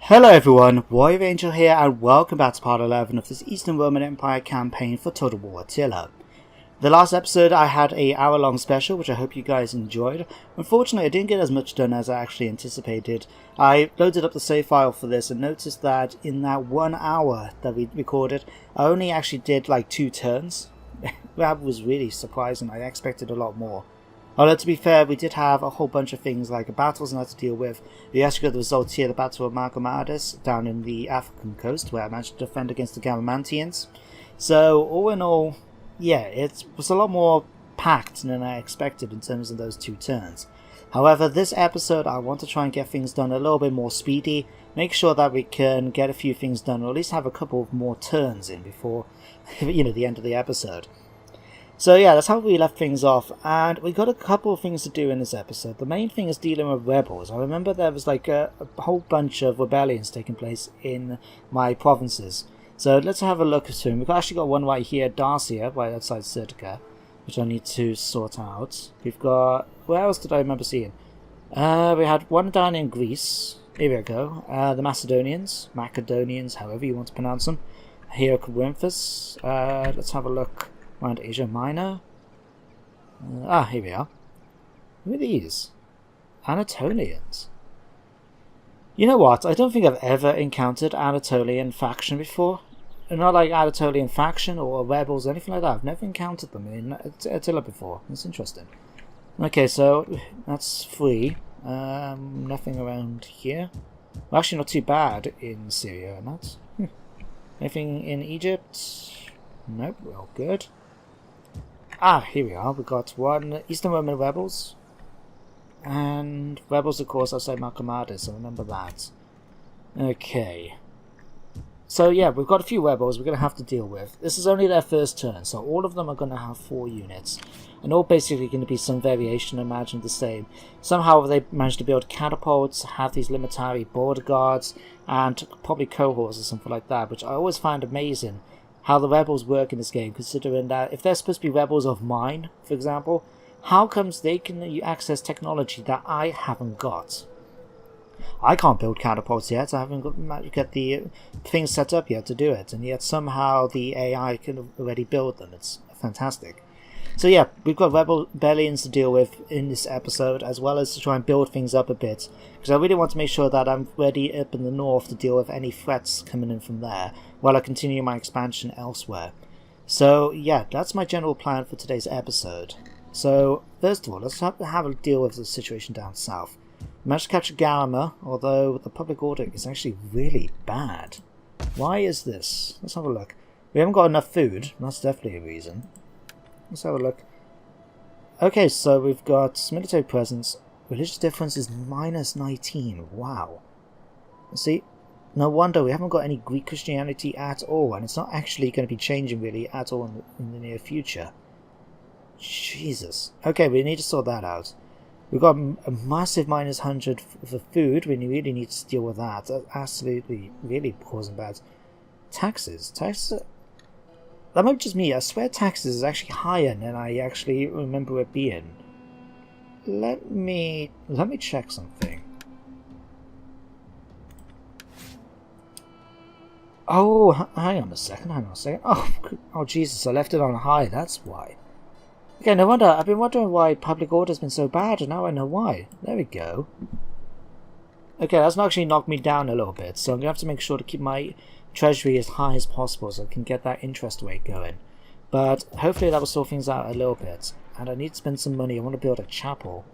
Hello everyone, Warrior Angel here and welcome back to part 11 of this Eastern Roman Empire campaign for Total War Attila. The last episode I had a hour-long special which I hope you guys enjoyed. Unfortunately I didn't get as much done as I actually anticipated. I loaded up the save file for this and noticed that in that 1 hour that we recorded I only actually did like 2 turns. That was really surprising, I expected a lot more. Although to be fair, we did have a whole bunch of things like battles and that to deal with. We actually got the results here, the Battle of Marcomatis down in the African coast where I managed to defend against the Garamantians. So all in all, yeah, it was a lot more packed than I expected in terms of those 2 turns. However, this episode I want to try and get things done a little bit more speedy, make sure that we can get a few things done or at least have a couple of more turns in before the end of the episode. So yeah, that's how we left things off, and we got a couple of things to do in this episode. The main thing is dealing with rebels. I remember there was like a whole bunch of rebellions taking place in my provinces. So let's have a look at them. We've actually got one right here, Dacia, right outside Serdica, which I need to sort out. We've got... where else did I remember seeing? We had one down in Greece. Here we go. The Macedonians, however you want to pronounce them. Here, Corinthus. Let's have a look around Asia Minor. Here we are. Who are these? Anatolians. You know what? I don't think I've ever encountered Anatolian faction before. Not like Anatolian faction or rebels or anything like that. I've never encountered them in Attila before. That's interesting. Okay, so that's 3. Nothing around here. Well, actually not too bad in Syria and that. Anything in Egypt? Nope, well good. Here we are. We've got one Eastern Roman rebels. And rebels, of course, outside Marcomatis, so remember that. Okay. So yeah, we've got a few rebels we're going to have to deal with. This is only their first turn, so all of them are going to have 4 units. And all basically going to be some variation, imagine the same. Somehow they managed to build catapults, have these limitary border guards, and probably cohorts or something like that, which I always find amazing. How the rebels work in this game, considering that if they're supposed to be rebels of mine, for example, how comes they can access technology that I haven't got? I can't build catapults yet, I haven't got the things set up yet to do it, and yet somehow the AI can already build them. It's fantastic. So yeah, we've got rebellions to deal with in this episode, as well as to try and build things up a bit, because I really want to make sure that I'm ready up in the north to deal with any threats coming in from there, while I continue my expansion elsewhere. So yeah, that's my general plan for today's episode. So first of all, let's have a deal with the situation down south. We managed to capture Garama, although the public order is actually really bad. Why is this? Let's have a look. We haven't got enough food, that's definitely a reason. Let's have a look. Okay, so we've got military presence. Religious difference is -19. Wow. See, no wonder we haven't got any Greek Christianity at all, and it's not actually going to be changing really at all in the near future. Jesus. Okay, we need to sort that out. We've got a massive -100 for food. We really need to deal with that. That's absolutely really causing bad. Taxes. That might be just me. I swear taxes is actually higher than I actually remember it being. Let me check something. Oh, hang on a second. Oh, Jesus! I left it on high. That's why. Okay, no wonder. I've been wondering why public order's been so bad, and now I know why. There we go. Okay, that's actually knocked me down a little bit, so I'm gonna have to make sure to keep my treasury as high as possible so I can get that interest rate going. But hopefully that will sort things out a little bit. And I need to spend some money. I want to build a chapel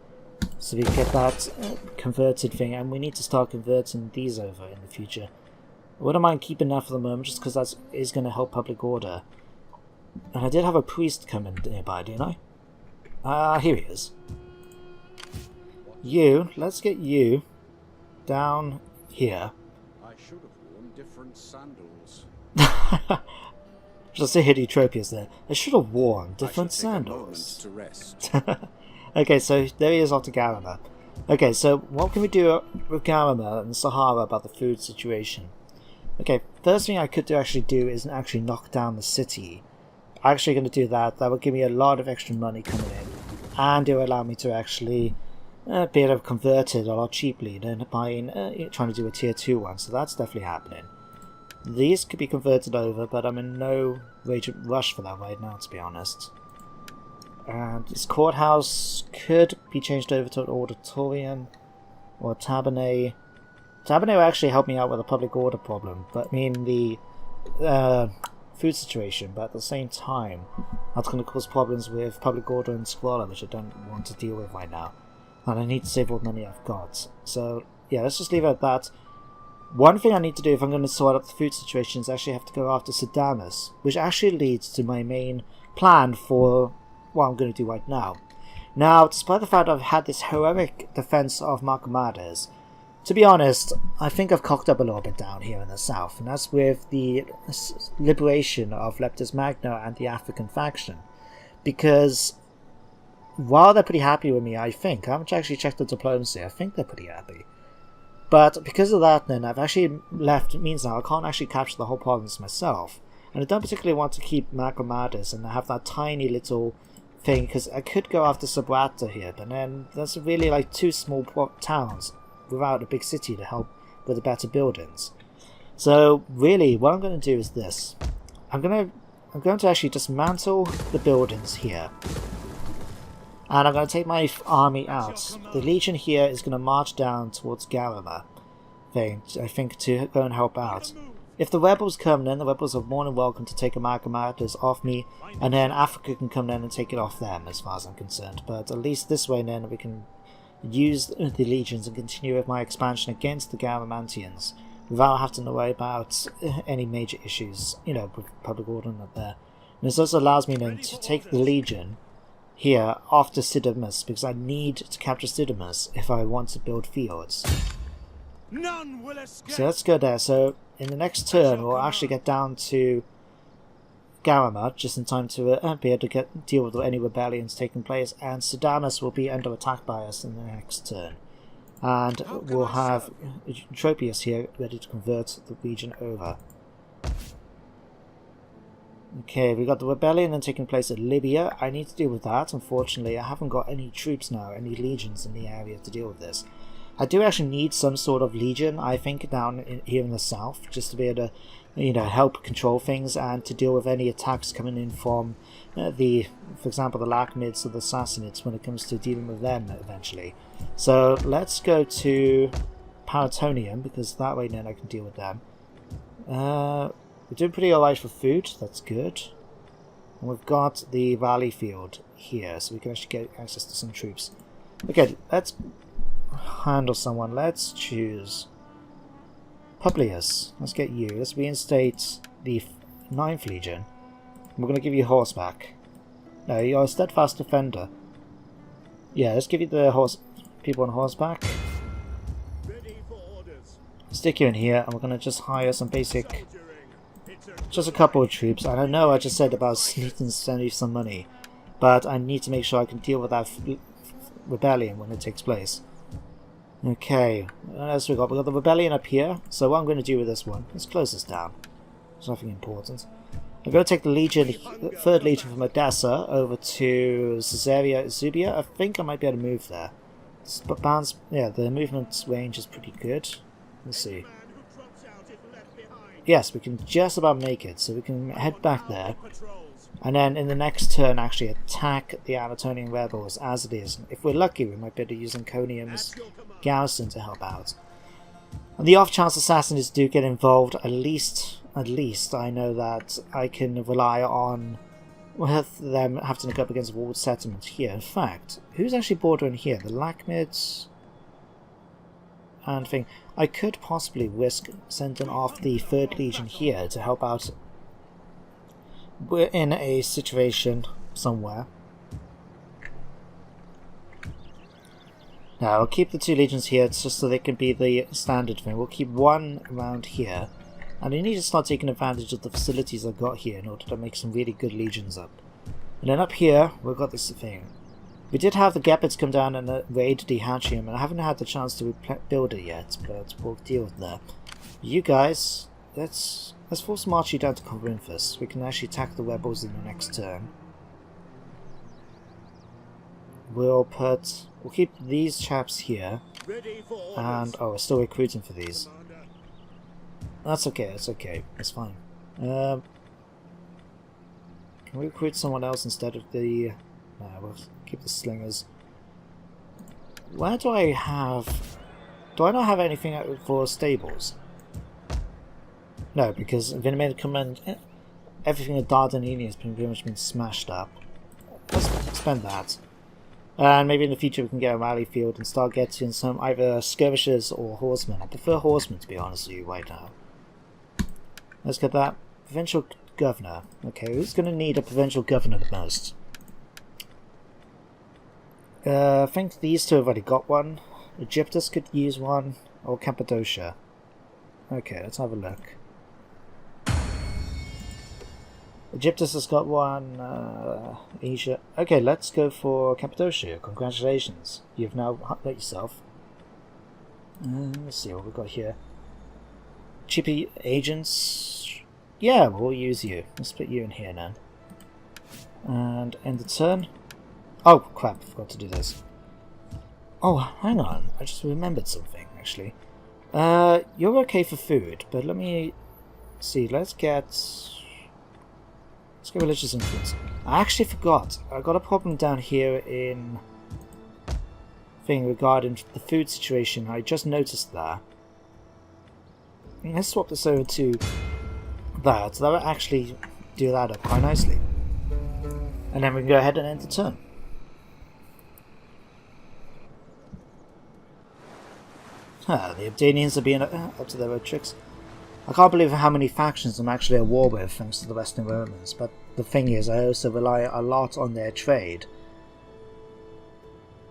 so we can get that converted thing, and we need to start converting these over in the future. I wouldn't mind keeping that for the moment just because that is going to help public order. And I did have a priest come in nearby, didn't I? Here he is. Let's get you down here. I should have worn different sandals. Just a Hidiotropius there. I should have worn different sandals. To rest. Okay, so there he is off to Garama. Okay, so what can we do with Garama and Sahara about the food situation? Okay, first thing I could actually do is actually knock down the city. I'm actually going to do that. That will give me a lot of extra money coming in. And it will allow me to actually be able to convert it a lot cheaply than buying, trying to do a tier 2 one, so that's definitely happening. These could be converted over, but I'm in no rush for that right now, to be honest. And this courthouse could be changed over to an auditorium or a tabernae. Tabernae will actually help me out with a public order problem, but I mean the food situation, but at the same time that's going to cause problems with public order and squalor, which I don't want to deal with right now. And I need to save all the money I've got. So yeah, let's just leave it at that. One thing I need to do if I'm going to sort out the food situation is actually have to go after Sedamus, which actually leads to my main plan for what I'm going to do right now. Now, despite the fact I've had this heroic defense of Marcomates, to be honest, I think I've cocked up a little bit down here in the south, and that's with the liberation of Leptis Magna and the African faction. Because while they're pretty happy with me, I think, I haven't actually checked the diplomacy, I think they're pretty happy. But because of that then, I've actually left, it means now I can't actually capture the whole province myself. And I don't particularly want to keep Marcomates and have that tiny little thing, because I could go after Sabrata here, but then that's really like 2 small towns without a big city to help with the better buildings. So really, what I'm going to do is this. I'm going to actually dismantle the buildings here. And I'm going to take my army out. The Legion here is going to march down towards Garama, I think, to go and help out. If the rebels come, then the rebels are more than welcome to take Amalgamatus off me, and then Africa can come in and take it off them, as far as I'm concerned. But at least this way then we can use the legions and continue with my expansion against the Garamantians without having to worry about any major issues, you know, with public order and there. And this also allows me then to take the legion here after Sidamus, because I need to capture Sidamus if I want to build fields. None will escape. So let's go there. So in the next turn we'll actually get down to Garama just in time to be able to deal with any rebellions taking place, and Sedamus will be under attack by us in the next turn. And we'll have Tropius here ready to convert the region over. Okay, we got the rebellion then taking place at Libya. I need to deal with that. Unfortunately, I haven't got any troops now, any legions in the area to deal with this. I do actually need some sort of legion, I think, down here in the south, just to be able to, you know, help control things and to deal with any attacks coming in from for example, the Lachmids or the Sassanids when it comes to dealing with them eventually. So let's go to Paratonium, because that way then I can deal with them. We're doing pretty alright for food, that's good. And we've got the Valley Field here, so we can actually get access to some troops. Okay, let's handle someone. Let's choose Publius. Let's get you. Let's reinstate the 9th Legion. We're going to give you horseback. No, you're a steadfast defender. Yeah, let's give you the people on horseback. Ready for orders. Stick you in here, and we're going to just hire some basic, just a couple of troops. And I know I just said about needing to send you some money, but I need to make sure I can deal with that rebellion when it takes place. Okay, what else we got? We got the rebellion up here. So what I'm going to do with this one, let's close this down. There's nothing important. I'm going to take the Legion, the 3rd Legion from Odessa over to Caesarea Zubia. I think I might be able to move there. But yeah, the movement range is pretty good. Let's see. Yes, we can just about make it, so we can head back there. And then in the next turn actually attack the Anatolian rebels as it is. If we're lucky, we might be able to use Anconium's garrison to help out. On the off chance assassins do get involved, at least I know that I can rely on them having to go up against a walled settlement here. In fact, who's actually bordering here? The Lachmids and thing. I could possibly risk sending off the 3rd Legion here to help out. We're in a situation somewhere. Now, I'll keep the 2 legions here just so they can be the standard thing. We'll keep one around here. And I need to start taking advantage of the facilities I've got here in order to make some really good legions up. And then up here, we've got this thing. We did have the Gepids come down and raid the Hatchium, and I haven't had the chance to build it yet, but we'll deal with that. You guys, let's force march you down to Corinthus. We can actually attack the rebels in the next turn. we'll keep these chaps here, Ready for orders. and oh, we're still recruiting for these. Commander. That's okay, it's fine. Can we recruit someone else instead of the... No, we'll keep the slingers. Where do I have... Do I not have anything for stables? No, because Vinimir Command... Everything at Dardanini has pretty much been smashed up. Let's spend that. And maybe in the future we can get a rally field and start getting some either skirmishers or horsemen. I prefer horsemen, to be honest with you, right now. Let's get that. Provincial governor. Okay, who's going to need a provincial governor the most? I think these two have already got one. Egyptus could use one, or Cappadocia. Okay, let's have a look. Egyptus has got one, Asia. Okay, let's go for Cappadocia. Congratulations. You've now let yourself. Let's see what we've got here. Chippy agents. Yeah, we'll use you. Let's put you in here now. And end the turn. Oh, crap, I forgot to do this. Oh, hang on. I just remembered something, actually. You're okay for food, but let me see. Let's get religious influence. I actually forgot. I got a problem down here in thing regarding the food situation. I just noticed that. Let's swap this over to that. That will actually do that up quite nicely. And then we can go ahead and end the turn. The Abdanians are being up to their own tricks. I can't believe how many factions I'm actually at war with thanks to the Western Romans, but the thing is, I also rely a lot on their trade.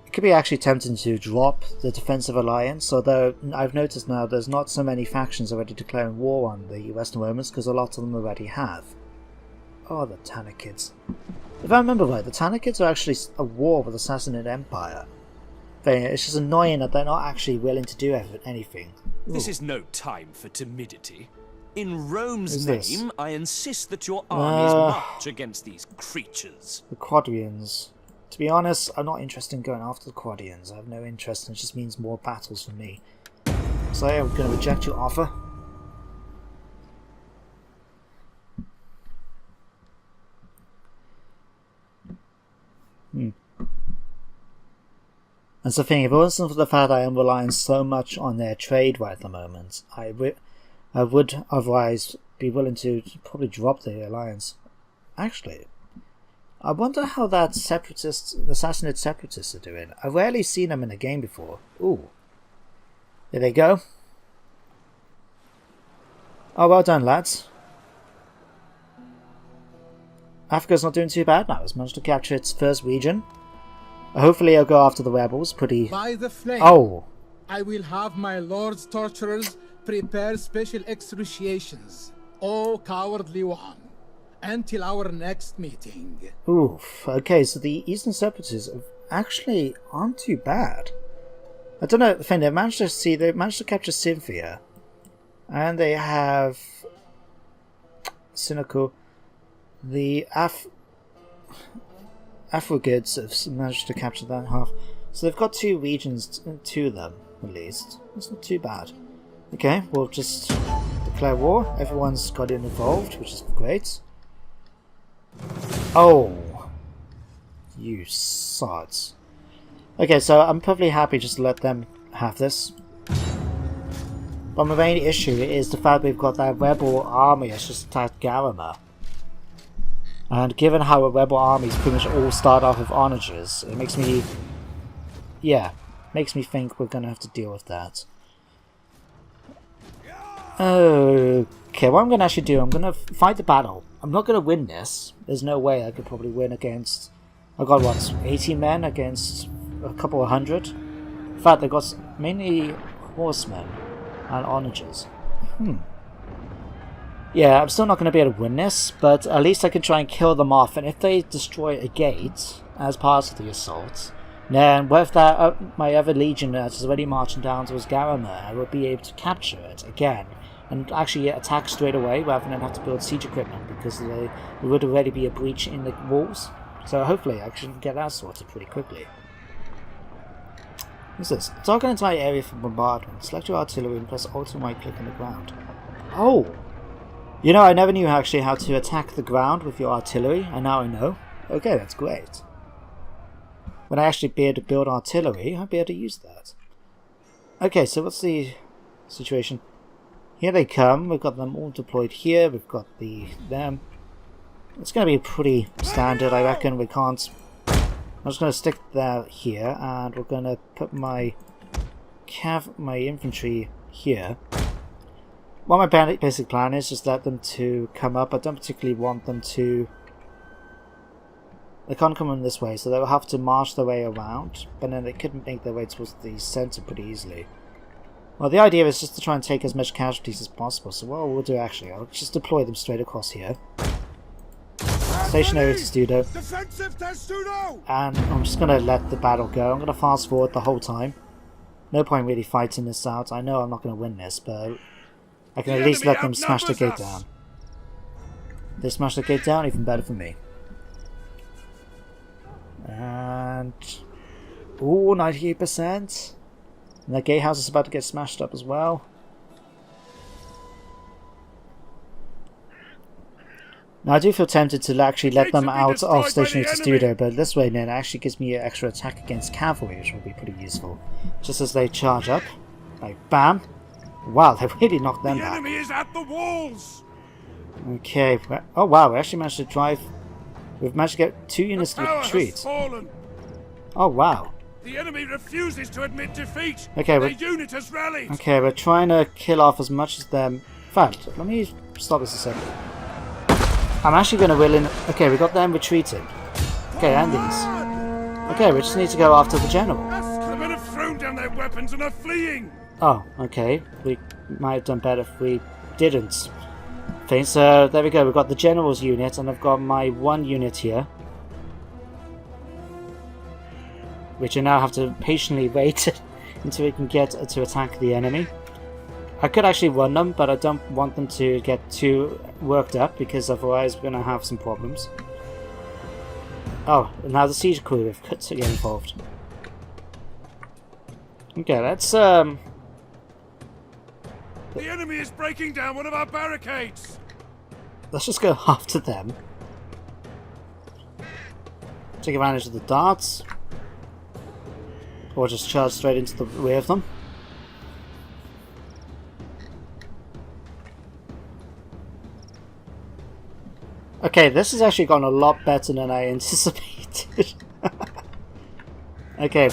It could be actually tempting to drop the defensive alliance, although I've noticed now there's not so many factions already declaring war on the Western Romans because a lot of them already have. Oh, the Tanakids. If I remember right, the Tanakids are actually at war with the Sassanid Empire. It's just annoying that they're not actually willing to do anything. Ooh. This is no time for timidity. In Rome's Who's name, this? I insist that your armies march against these creatures. The Quadrians. To be honest, I'm not interested in going after the Quadrians. I have no interest, and it just means more battles for me. So I'm going to reject your offer. That's the thing, if it wasn't for the fact I am relying so much on their trade right at the moment, I would otherwise be willing to probably drop the alliance. Actually, I wonder how the Sassanid separatists are doing. I've rarely seen them in a game before. Ooh. There they go. Oh, well done, lads. Africa's not doing too bad now. It's managed to capture its first region. Hopefully I'll go after the rebels pretty... By the flame, Oh! I will have my lord's torturers prepare special excruciations, O cowardly one, until our next meeting. Oof. Okay, so the Eastern Separatists actually aren't too bad. I don't know, they managed to capture Cynthia. And they have... Cynical. The Afrogids have managed to capture that half. So they've got two regions to them, at least. It's not too bad. Okay, we'll just declare war. Everyone's got involved, which is great. Oh! You sods. Okay, so I'm perfectly happy just to let them have this. But my main issue is the fact we've got that rebel army that's just attacked Garama. And given how a rebel armies pretty much all start off with onagers, it makes me... Yeah, makes me think we're going to have to deal with that. Okay, what I'm going to actually do, I'm going to fight the battle. I'm not going to win this. There's no way I could probably win against... I got what, 80 men against a couple of hundred? In fact, they've got mainly horsemen and onagers. Yeah, I'm still not going to be able to win this, but at least I can try and kill them off, and if they destroy a gate as part of the assault, then with that, my other legion that is already marching down towards Garama, I will be able to capture it again, and actually attack straight away rather than have to build siege equipment, because there would already be a breach in the walls. So hopefully I should get that sorted pretty quickly. What's this? Target entire area for bombardment. Select your artillery and press Alt and right click on the ground. Oh! You know, I never knew actually how to attack the ground with your artillery, and now I know. Okay, that's great. When I actually be able to build artillery, I'll be able to use that. Okay, so what's the situation? Here they come. We've got them all deployed here. We've got them. It's going to be pretty standard, I reckon. We can't... I'm just going to stick that here, and we're going to put my infantry here. What my basic plan is, just let them to come up. I don't particularly want them to... They can't come in this way, so they'll have to march their way around, but then they couldn't make their way towards the centre pretty easily. Well, the idea is just to try and take as much casualties as possible, so what we'll do actually, I'll just deploy them straight across here. Stationary testudo. And I'm just going to let the battle go. I'm going to fast forward the whole time. No point really fighting this out. I know I'm not going to win this, but I can at least let them smash the gate down. If they smash the gate down, even better for me. And... ooh, 98%. And the gatehouse is about to get smashed up as well. Now I do feel tempted to actually let them out of stationary testudo, but this way then it actually gives me an extra attack against cavalry, which will be pretty useful. Just as they charge up, like bam! Wow, they really knocked them back. The enemy is at the walls. Okay, oh wow, we actually managed to drive. We've managed to get 2 units to retreat. Oh wow. The enemy refuses to admit defeat. Okay, the unit has rallied. Okay, we're trying to kill off as much as them. In fact, let me stop this a second. I'm actually going to will in... Okay, we got them retreating. Okay, and these. Okay, we just need to go after the general. The men have thrown down their weapons and are fleeing. Oh, okay. We might have done better if we didn't. Okay, so there we go. We've got the general's unit, and I've got my 1 unit here. Which I now have to patiently wait until we can get to attack the enemy. I could actually run them, but I don't want them to get too worked up, because otherwise we're going to have some problems. Oh, and now the siege crew have got to get involved. Okay, let's The enemy is breaking down one of our barricades. Let's just go after them. Take advantage of the darts. Or just charge straight into the rear of them. Okay, this has actually gone a lot better than I anticipated. Okay,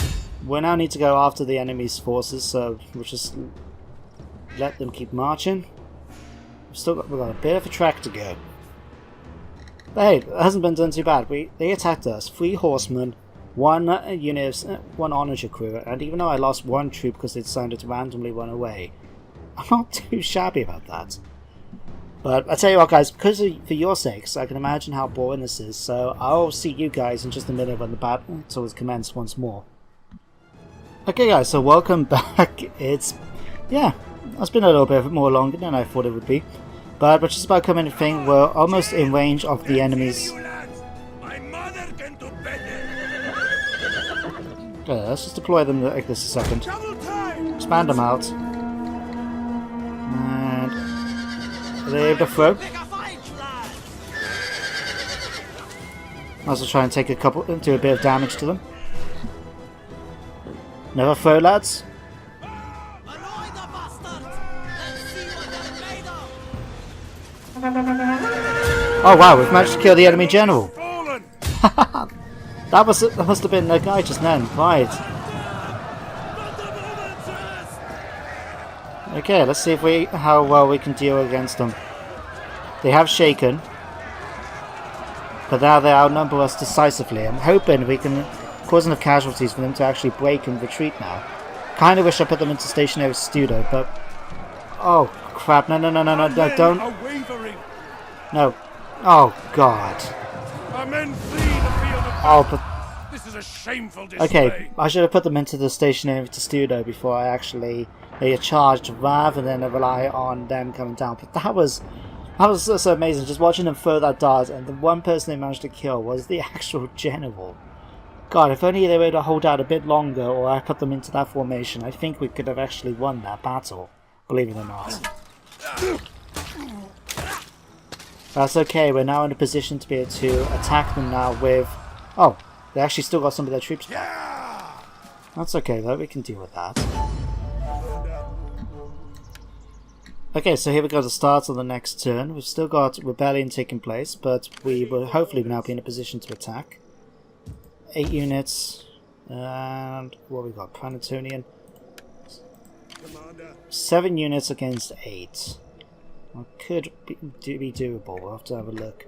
we now need to go after the enemy's forces, so we'll just let them keep marching. We've got a bit of a track to go. But hey, it hasn't been done too bad. They attacked us. 3 horsemen, 1 unit, 1 onager crew, and even though I lost 1 troop because they decided to randomly run away, I'm not too shabby about that. But I tell you what guys, because for your sakes, I can imagine how boring this is, so I'll see you guys in just a minute when the battle is commenced once more. Okay guys, so welcome back. It's been a little bit more longer than I thought it would be. But we're just about to come in thing, we're almost in range of the enemies. Okay, let's just deploy them like this a second. Expand them out. And are they able to throw? Might as well try and take do a bit of damage to them. Never throw, lads. Oh wow, we've managed to kill the enemy general. That must have been the guy just then, right? Okay, let's see if how well we can deal against them. They have shaken, but now they outnumber us decisively. I'm hoping we can cause enough casualties for them to actually break and retreat now. Kind of wish I put them into stationary testudo, but oh crap! No, don't! No! Oh god! Our men flee the field of battle. Oh, but this is a shameful display. okay, I should have put them into the stationary testudo before I actually charged, rather than rely on them coming down. But that was so amazing, just watching them throw that dart, and the one person they managed to kill was the actual general. God, if only they were to hold out a bit longer, or I put them into that formation, I think we could have actually won that battle, believe it or not. That's okay, we're now in a position to be able to attack them now with... Oh, they actually still got some of their troops back. That's okay though, we can deal with that. Okay, so here we go, the start of the next turn. We've still got rebellion taking place, but we will hopefully now be in a position to attack. 8 units, and what we got? Planetonian. 7 units against 8. Well, could be doable. We'll have to have a look.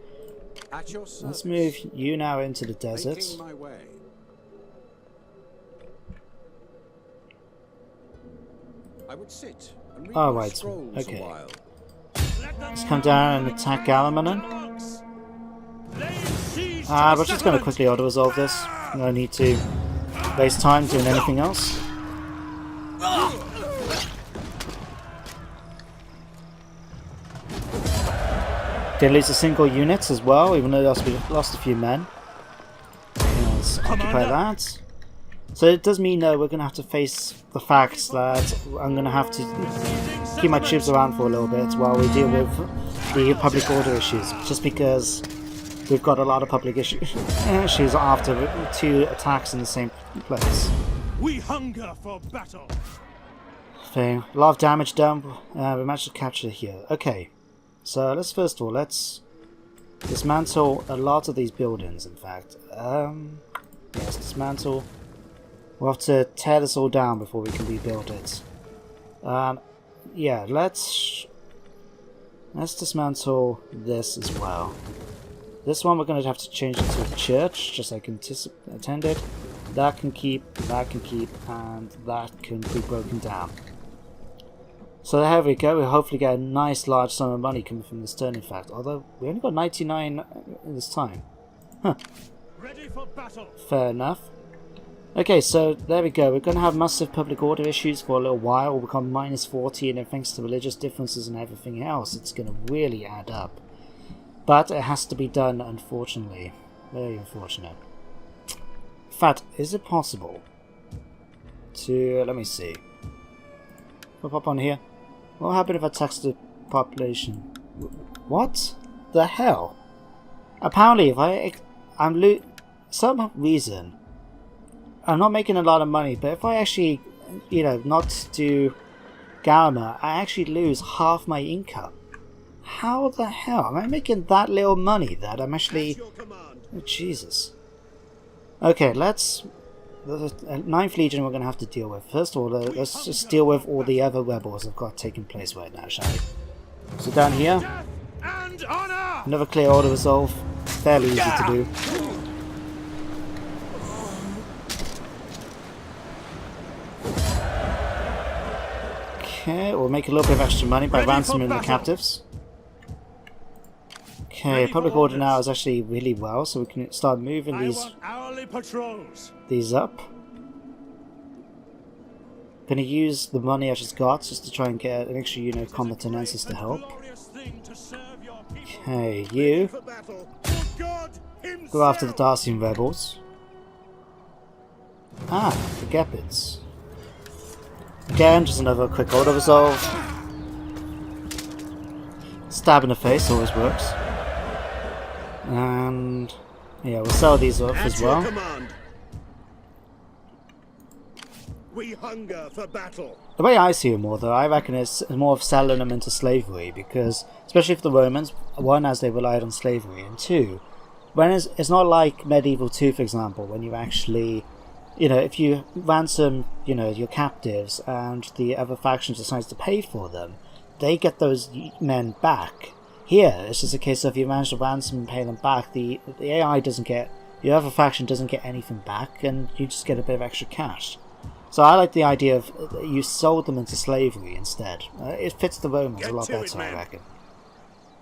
At your service. Let's move you now into the desert. Making my way. I would sit and read Oh, my right. scrolls Okay. a while. Let's come down and attack Galamanon. We're just going to quickly auto-resolve this. No need to waste time doing anything else. Did lose a single unit as well, even though we lost a few men. Let's occupy that. So it does mean though we're going to have to face the fact that I'm going to have to keep my troops around for a little bit while we deal with the public order issues, just because we've got a lot of public issues after 2 attacks in the same place. We hunger for battle. Okay, a lot of damage done. We managed to capture here. Okay, so let's first of all let's dismantle a lot of these buildings. In fact, yes, dismantle. We'll have to tear this all down before we can rebuild it. Yeah, let's dismantle this as well. This one we're going to have to change it to a church, just like intended. That can keep, and that can be broken down. So there we go, we'll hopefully get a nice large sum of money coming from this turn in fact, although we only got 99 in this time. Huh. Ready for battle. Fair enough. Okay, so there we go, we're going to have massive public order issues for a little while, we'll become minus 40, and then thanks to religious differences and everything else, it's going to really add up. But it has to be done, unfortunately. Very unfortunate. In fact, is it possible to... let me see. We'll pop on here. What happened if I tax the population? What the hell? Apparently, if some reason, I'm not making a lot of money, but if I actually, not do Galma, I actually lose half my income. How the hell am I making that little money that I'm actually... Oh, Jesus. Okay, let's... The 9th Legion we're going to have to deal with. First of all, let's just deal with all the other rebels that have got taking place right now, shall we? So down here, And honor. another clear order resolve. Fairly easy to do. Okay, we'll make a little bit of extra money by ransoming the captives. Okay, public order now is actually really well, so we can start moving I these want hourly patrols. up. Gonna use the money I just got just to try and get an extra unit of combatanensis to help. Glorious thing to serve your people. Okay, you For God himself. go after the Darcian rebels. Ah, the Gepids. Again, just another quick order resolve. Stab in the face always works. And yeah, we'll sell these off as well. We hunger for battle. The way I see it more though, I reckon it's more of selling them into slavery, because especially for the Romans, one, as they relied on slavery, and two, when it's not like Medieval 2 for example, when you actually, if you ransom, your captives and the other faction decides to pay for them, they get those men back. Here, it's just a case of you manage to ransom and pay them back, the AI doesn't get, the other faction doesn't get anything back, and you just get a bit of extra cash. So I like the idea of you sold them into slavery instead. It fits the Romans a lot better, I reckon.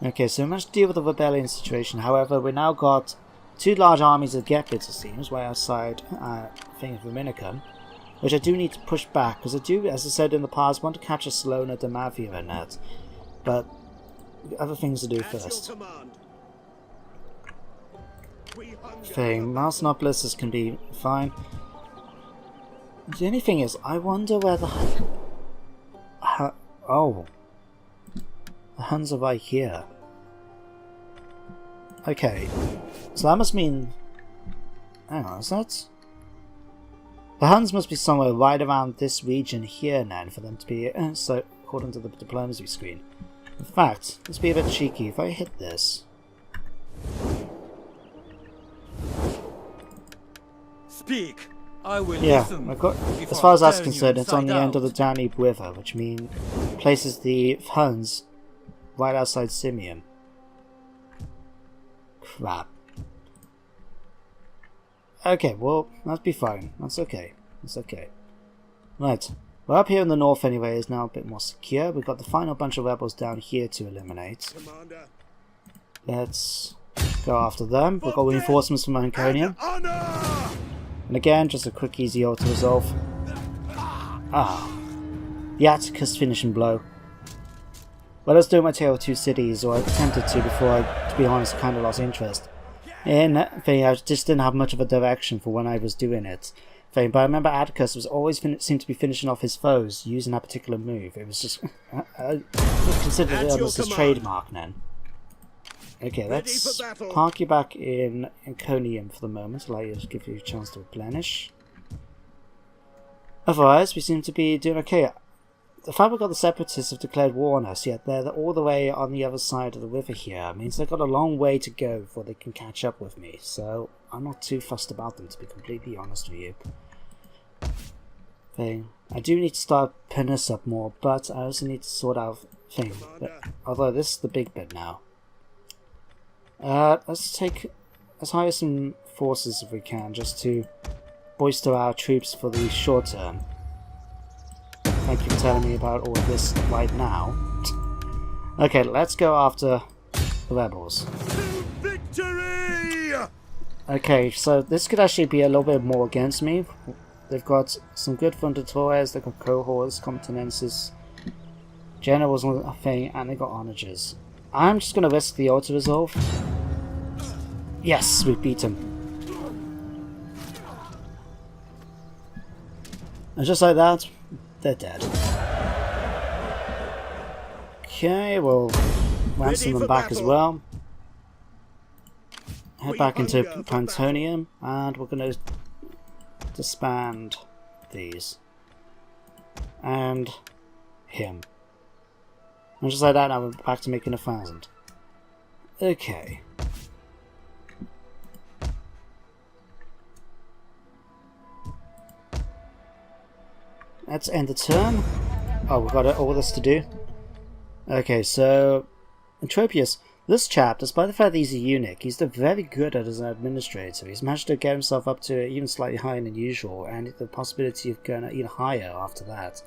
Okay, so we managed to deal with the rebellion situation. However, we now got 2 large armies of Gepids, it seems, way outside thing of Rominicum, which I do need to push back, because I do, as I said in the past, want to capture Salona, Damavia and that. But other things to do first. thing. Mouse Noblists can be fine. The only thing is, I wonder where the... oh. The Huns are right here. Okay. So that must mean... hang on, is that... the Huns must be somewhere right around this region here then for them to be... so, according to the diplomacy screen. In fact, let's be a bit cheeky. If I hit this... Speak. I will yeah, listen. as far as that's concerned, it's on the end of the Danube River, which means places the Huns right outside Simium. Crap. Okay, well, that'd be fine. That's okay. That's okay. Right. Well, up here in the north anyway is now a bit more secure. We've got the final bunch of rebels down here to eliminate. Commander. Let's go after them. We've got reinforcements from Iconium. And again, just a quick easy auto-resolve. Ah. The Atticus finishing blow. Well, I was doing my Tale of Two Cities, or I attempted to before I, to be honest, kind of lost interest. In thing, I just didn't have much of a direction for when I was doing it. But I remember Atticus was always seemed to be finishing off his foes using that particular move. It was just... I considered it almost his trademark then. Okay, let's park you back in Iconium for the moment, allow you to give you a chance to replenish. Otherwise, we seem to be doing okay. The fact we've got the Separatists have declared war on us, yet they're all the way on the other side of the river here, means they've got a long way to go before they can catch up with me, so I'm not too fussed about them, to be completely honest with you. Thing. I do need to start pinning this up more, but I also need to sort out thing. Although this is the big bit now. Let's hire some forces if we can, just to bolster our troops for the short term. Thank you for telling me about all of this right now. Okay, let's go after the rebels. Victory! Okay, so this could actually be a little bit more against me. They've got some good fundadores, they've got cohorts, competences, generals on a thing, and they've got onagers. I'm just going to risk the auto-resolve. Yes, we beat him. And just like that, they're dead. Okay, we'll ransom them back as well. Head back into Pantonium, and we're going to disband these. And him. And just like that, now we're back to making 1,000. Okay. Let's end the turn. Oh, we've got all this to do. Okay, so... Entropius, this chap, despite the fact that he's a eunuch, he's still very good as an administrator. He's managed to get himself up to even slightly higher than usual, and the possibility of going even higher after that.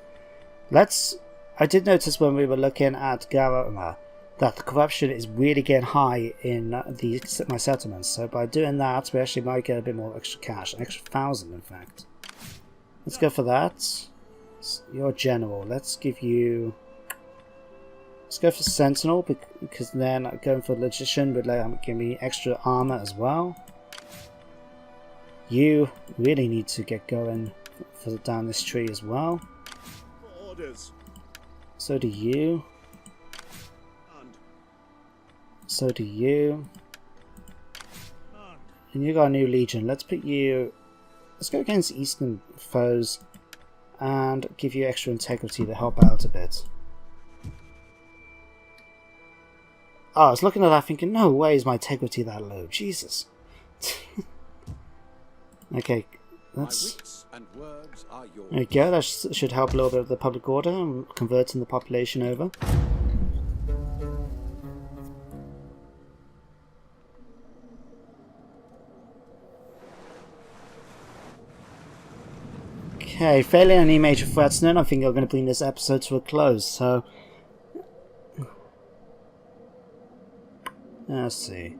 I did notice when we were looking at Garama that the corruption is really getting high in my settlements, so by doing that we actually might get a bit more extra cash, an extra 1,000 in fact. Let's go for that. You're general, let's go for Sentinel, because then going for Logician would give me extra armor as well. You really need to get going down this tree as well. Orders. So do you. So do you. And you got a new legion. Let's put you... Let's go against eastern foes and give you extra integrity to help out a bit. Oh, I was looking at that thinking, no way is my integrity that low. Jesus. Okay, let's... There we go, that should help a little bit with the public order and converting the population over. Okay, failing any major threats then, I think I'm going to bring this episode to a close, so... Let's see.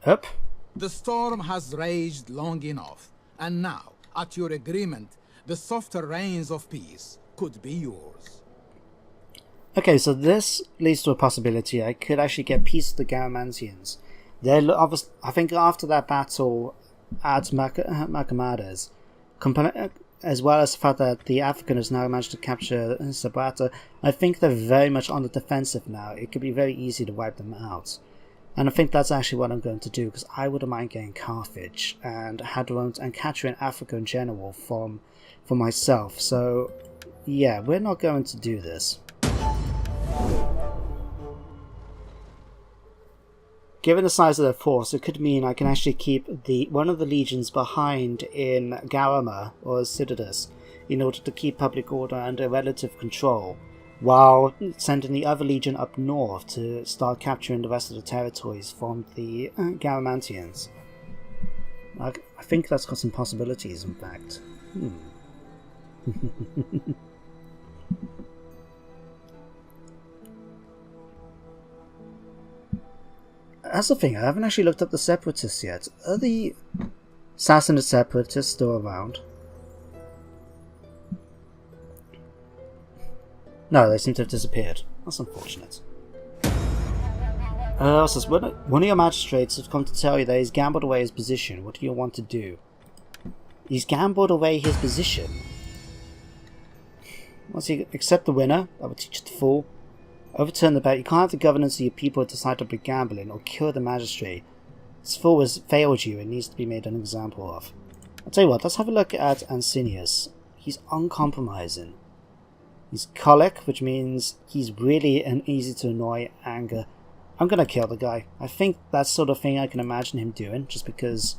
Up. The storm has raged long enough, and now, at your agreement, the softer rains of peace could be yours. Okay, so this leads to a possibility. I could actually get peace with the Garamantians. They're obviously, I think after that battle at Macamadas, as well as the fact that the Africans now managed to capture Sabata, I think they're very much on the defensive now. It could be very easy to wipe them out. And I think that's actually what I'm going to do, because I wouldn't mind getting Carthage and Hadramaut and capturing Africa in general for myself. So, yeah, we're not going to do this. Given the size of their force, it could mean I can actually keep one of the legions behind in Garama or Citadus in order to keep public order under relative control, while sending the other legion up north to start capturing the rest of the territories from the Garamantians. I think that's got some possibilities, in fact. That's the thing, I haven't actually looked up the Separatists yet. Are the Sassanid Separatists still around? No, they seem to have disappeared. That's unfortunate. Says, one of your magistrates has come to tell you that he's gambled away his position. What do you want to do? He's gambled away his position? Once you accept the winner, I will teach the fool. Overturn the bet. You can't have the governance of your people decide to be gambling or kill the magistrate. This fool has failed you and needs to be made an example of. I'll tell you what, let's have a look at Ancinius. He's uncompromising. He's colic, which means he's really easy to annoy, anger. I'm gonna kill the guy. I think that's sort of thing I can imagine him doing, just because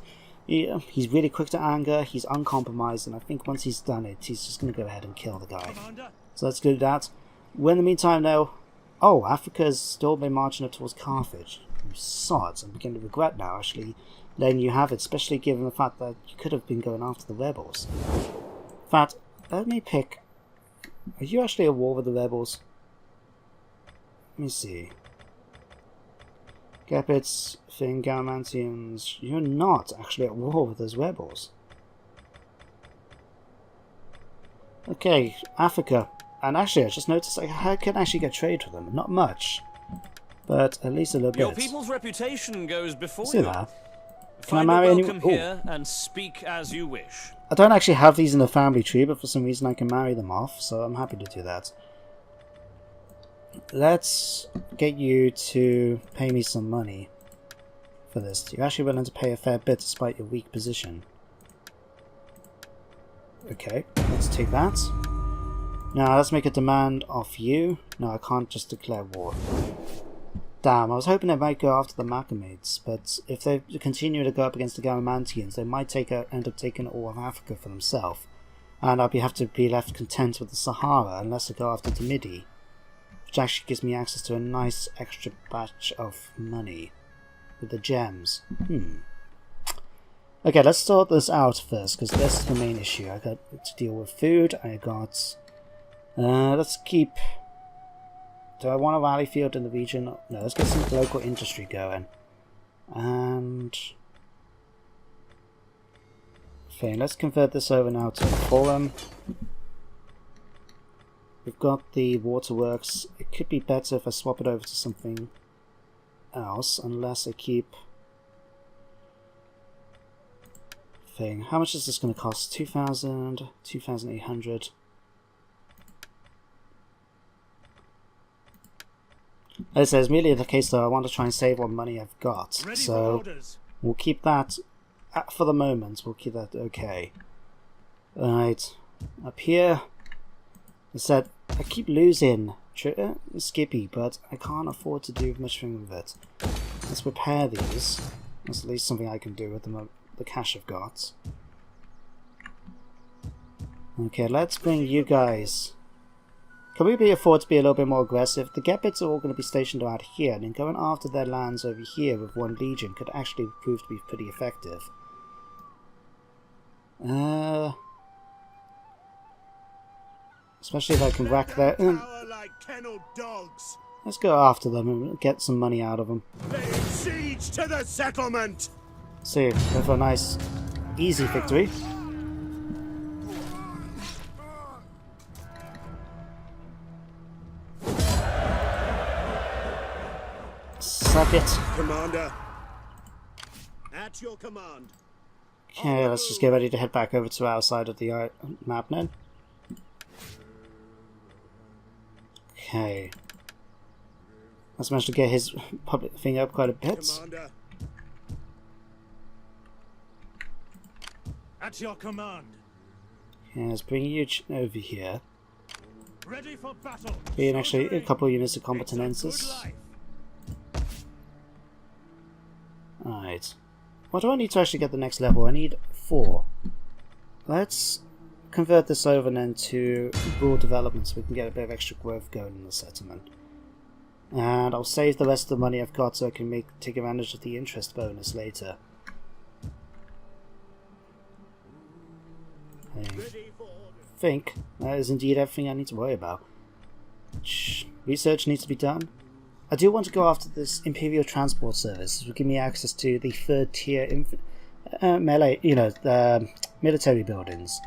he's really quick to anger, he's uncompromised, and I think once he's done it, he's just gonna go ahead and kill the guy. So let's do that. Well, in the meantime, though, oh, Africa's still been marching up towards Carthage. You sods. I'm beginning to regret now, actually, letting you have it, especially given the fact that you could have been going after the rebels. In fact, let me pick... Are you actually at war with the rebels? Let me see. Gepids, Finn, Garamantians... You're not actually at war with those rebels. Okay, Africa. And actually, I just noticed I can actually get trade with them. Not much, but at least a little bit. Your people's reputation goes before See you. that? Can Find I marry a anyone? welcome here and speak as you wish. I don't actually have these in the family tree, but for some reason I can marry them off, so I'm happy to do that. Let's get you to pay me some money for this. You're actually willing to pay a fair bit despite your weak position. Okay, let's take that. Now let's make a demand off you. No, I can't just declare war. Damn, I was hoping they might go after the Macamaids, but if they continue to go up against the Garamantians, they might end up taking all of Africa for themselves, and I'll have to be left content with the Sahara unless they go after Demidi, which actually gives me access to a nice extra batch of money with the gems. Okay, let's sort this out first, because this is the main issue. I got to deal with food. I got... let's keep... Do I want a rally field in the region? No, let's get some local industry going. And... Okay, let's convert this over now to a forum. We've got the waterworks. It could be better if I swap it over to something else, unless I keep... Thing. How much is this going to cost? 2,000, 2,800. As I say, it's merely the case though I want to try and save what money I've got, so we'll keep that for the moment. We'll keep that okay. Alright, up here. I said I keep losing Skippy, but I can't afford to do much with it. Let's repair these. That's at least something I can do with the cash I've got. Okay, let's bring you guys. Can we afford to be a little bit more aggressive? The Gepids are all going to be stationed out here, and going after their lands over here with one legion could actually prove to be pretty effective. Especially if I can rack their... like kenneled dogs. Let's go after them and get some money out of them. Lay siege to the settlement. See, go for a nice, easy victory. like it. Commander. At your command. Okay, let's just get ready to head back over to our side of the map now. Okay. Let's manage to get his public thing up quite a bit. Commander. At your command. Okay, let's bring you over here. Ready for battle. Being actually a couple of units of competences. Alright. What do I need to actually get the next level? I need 4. Let's convert this over then to rural development so we can get a bit of extra growth going in the settlement. And I'll save the rest of the money I've got so I can take advantage of the interest bonus later. I think that is indeed everything I need to worry about. Research needs to be done. I do want to go after this Imperial Transport Service. This will give me access to the 3rd tier melee, the military buildings.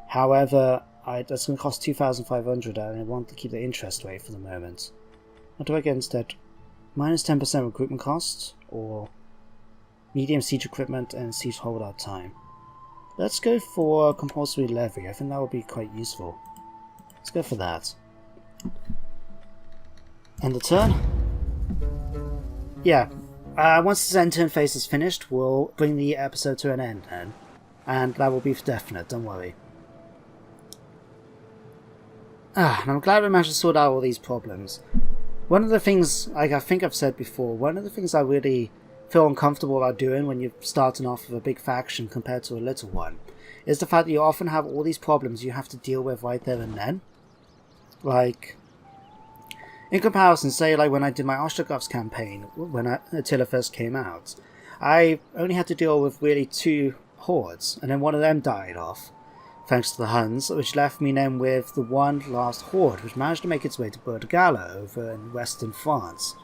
However, that's going to cost 2,500 and I want to keep the interest rate for the moment. What do I get instead? Minus 10% recruitment costs, or medium siege equipment and siege holdout time. Let's go for compulsory levy. I think that would be quite useful. Let's go for that. End the turn. Yeah, once this end turn phase is finished, we'll bring the episode to an end then. And that will be for definite, don't worry. And I'm glad we managed to sort out all these problems. One of the things, like I think I've said before, one of the things I really feel uncomfortable about doing when you're starting off with a big faction compared to a little one, is the fact that you often have all these problems you have to deal with right there and then. Like, in comparison, say like when I did my Ostrogoths campaign, when Attila first came out, I only had to deal with really 2 hordes, and then one of them died off, thanks to the Huns, which left me then with the one last horde, which managed to make its way to Bordeaux over in western France.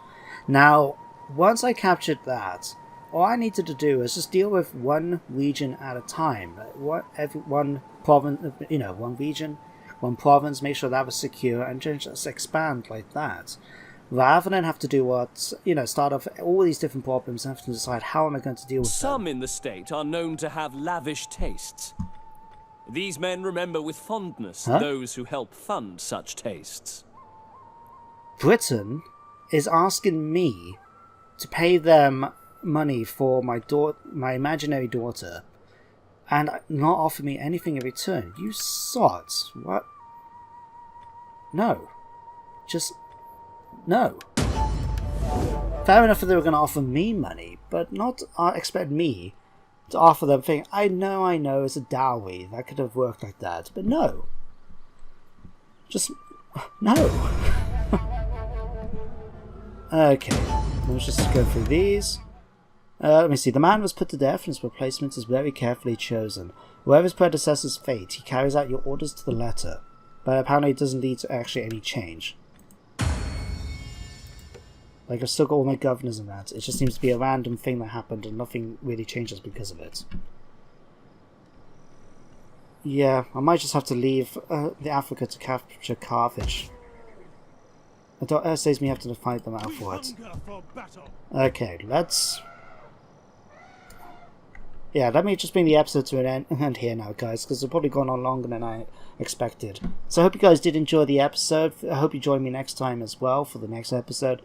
Now, once I captured that, all I needed to do was just deal with one region at a time. One province, one region, one province, make sure that was secure, and just expand like that. Rather than have to do start off all these different problems and have to decide how am I going to deal with Some them. in the state are known to have lavish tastes. These men remember with fondness those who help fund such tastes. Britain is asking me to pay them money for my imaginary daughter, and not offer me anything in return. You sods. What? No. Just... no. Fair enough that they were going to offer me money, but not expect me to offer them thing. I know, it's a dowry. That could have worked like that, but no. Just... no. Okay, let's just go through these. Let me see. The man was put to death and his replacement is very carefully chosen. Whoever his predecessor's fate, he carries out your orders to the letter. But apparently it doesn't lead to actually any change. Like, I've still got all my governors and that. It just seems to be a random thing that happened and nothing really changes because of it. Yeah, I might just have to leave the Africa to capture Carthage. It says me have to fight them out for it. Okay, let's... yeah, let me just bring the episode to an end here now, guys, because it's probably gone on longer than I expected. So I hope you guys did enjoy the episode. I hope you join me next time as well for the next episode.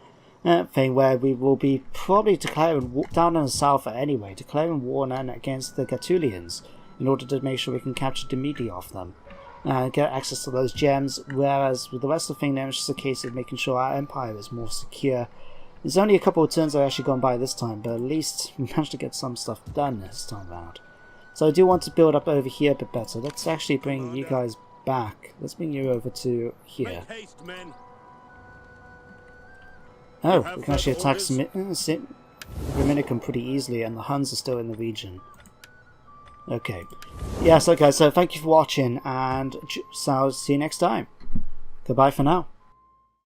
Thing where we will be probably declaring, down in the south anyway, declaring war against the Gaetulians in order to make sure we can capture Demidi off them. Get access to those gems, whereas with the rest of the thing, then it's just a case of making sure our empire is more secure. There's only a couple of turns I've actually gone by this time, but at least we managed to get some stuff done this time around. So I do want to build up over here a bit better. Let's actually bring you guys back. Let's bring you over to here. Haste, men. Oh, we can actually attack Dominicum pretty easily, and the Huns are still in the region. Okay. Yeah, so guys, so thank you for watching, and so I'll see you next time. Goodbye for now.